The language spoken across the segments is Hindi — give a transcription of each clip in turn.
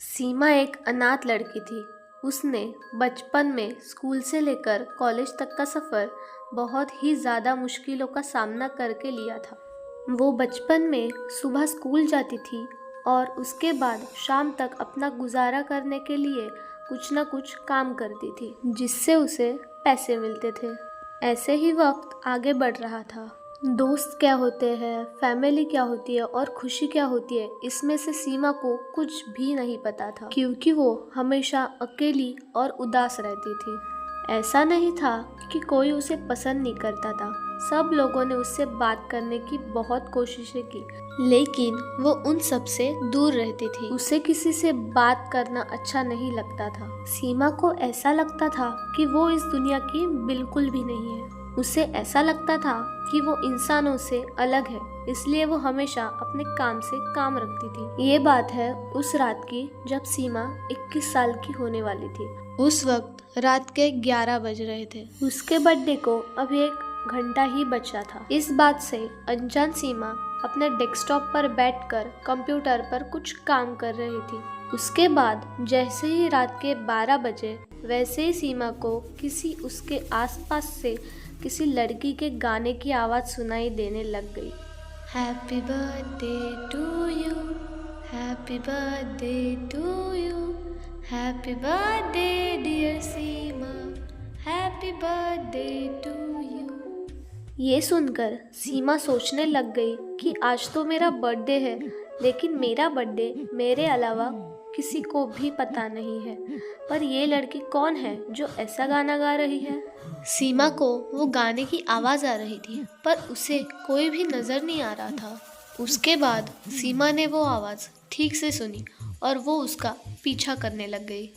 सीमा एक अनाथ लड़की थी। उसने बचपन में स्कूल से लेकर कॉलेज तक का सफ़र बहुत ही ज़्यादा मुश्किलों का सामना करके लिया था। वो बचपन में सुबह स्कूल जाती थी और उसके बाद शाम तक अपना गुजारा करने के लिए कुछ ना कुछ काम करती थी, जिससे उसे पैसे मिलते थे। ऐसे ही वक्त आगे बढ़ रहा था। दोस्त क्या होते हैं, फैमिली क्या होती है और खुशी क्या होती है, इसमें से सीमा को कुछ भी नहीं पता था, क्योंकि वो हमेशा अकेली और उदास रहती थी। ऐसा नहीं था कि कोई उसे पसंद नहीं करता था। सब लोगों ने उससे बात करने की बहुत कोशिशें की, लेकिन वो उन सब से दूर रहती थी। उसे किसी से बात करना अच्छा नहीं लगता था। सीमा को ऐसा लगता था कि वो इस दुनिया की बिल्कुल भी नहीं है। उसे ऐसा लगता था कि वो इंसानों से अलग है, इसलिए वो हमेशा अपने काम से काम रखती थी। ये बात है उस रात की जब सीमा 21 साल की होने वाली थी। उस वक्त रात के 11 बज रहे थे। उसके बर्थडे को अभी 1 घंटा ही बचा था। इस बात से अनजान सीमा अपने डेस्कटॉप पर बैठकर कंप्यूटर पर कुछ काम कर रही थी। उसके बाद जैसे ही रात के 12 बजे, वैसे ही सीमा को किसी उसके आसपास से किसी लड़की के गाने की आवाज़ सुनाई देने लग गई। Happy birthday to you, happy birthday to you, happy birthday dear Seema, happy birthday to you. ये सुनकर सीमा सोचने लग गई कि आज तो मेरा बर्थडे है, लेकिन मेरा बर्थडे मेरे अलावा किसी को भी पता नहीं है। पर ये लड़की कौन है जो ऐसा गाना गा रही है? सीमा को वो गाने की आवाज़ आ रही थी, पर उसे कोई भी नज़र नहीं आ रहा था। उसके बाद सीमा ने वो आवाज़ ठीक से सुनी और वो उसका पीछा करने लग गई।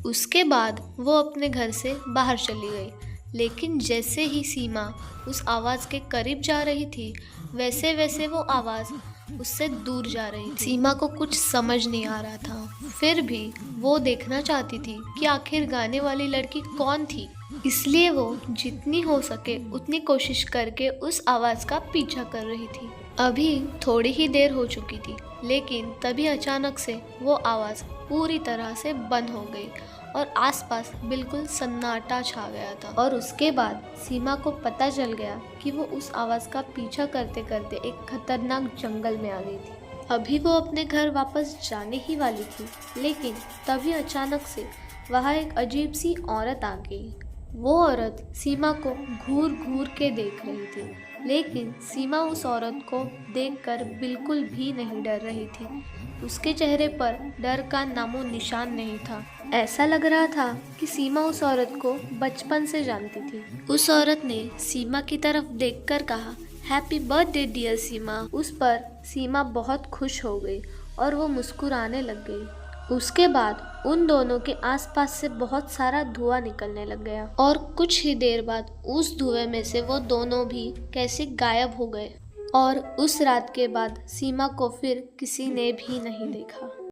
उसके बाद वो अपने घर से बाहर चली गई, लेकिन जैसे ही सीमा उस आवाज़ के करीब जा रही थी, वैसे वैसे वो आवाज़ उससे दूर जा रही थी। सीमा को कुछ समझ नहीं आ रहा था, फिर भी वो देखना चाहती थी कि आखिर गाने वाली लड़की कौन थी। इसलिए वो जितनी हो सके उतनी कोशिश करके उस आवाज़ का पीछा कर रही थी। अभी थोड़ी ही देर हो चुकी थी, लेकिन तभी अचानक से वो आवाज़ पूरी तरह से बंद हो गई और आसपास बिल्कुल सन्नाटा छा गया था। और उसके बाद सीमा को पता चल गया कि वो उस आवाज़ का पीछा करते करते एक खतरनाक जंगल में आ गई थी। अभी वो अपने घर वापस जाने ही वाली थी, लेकिन तभी अचानक से वहाँ एक अजीब सी औरत आ गई। वो औरत सीमा को घूर घूर के देख रही थी, लेकिन सीमा उस औरत को देखकर बिल्कुल भी नहीं डर रही थी। उसके चेहरे पर डर का नामो निशान नहीं था। ऐसा लग रहा था कि सीमा उस औरत को बचपन से जानती थी। उस औरत ने सीमा की तरफ देखकर कहा, हैप्पी बर्थडे डियर सीमा। उस पर सीमा बहुत खुश हो गई और वो मुस्कुराने लग गई। उसके बाद उन दोनों के आसपास से बहुत सारा धुआं निकलने लग गया और कुछ ही देर बाद उस धुएं में से वो दोनों भी कैसे गायब हो गए। और उस रात के बाद सीमा को फिर किसी ने भी नहीं देखा।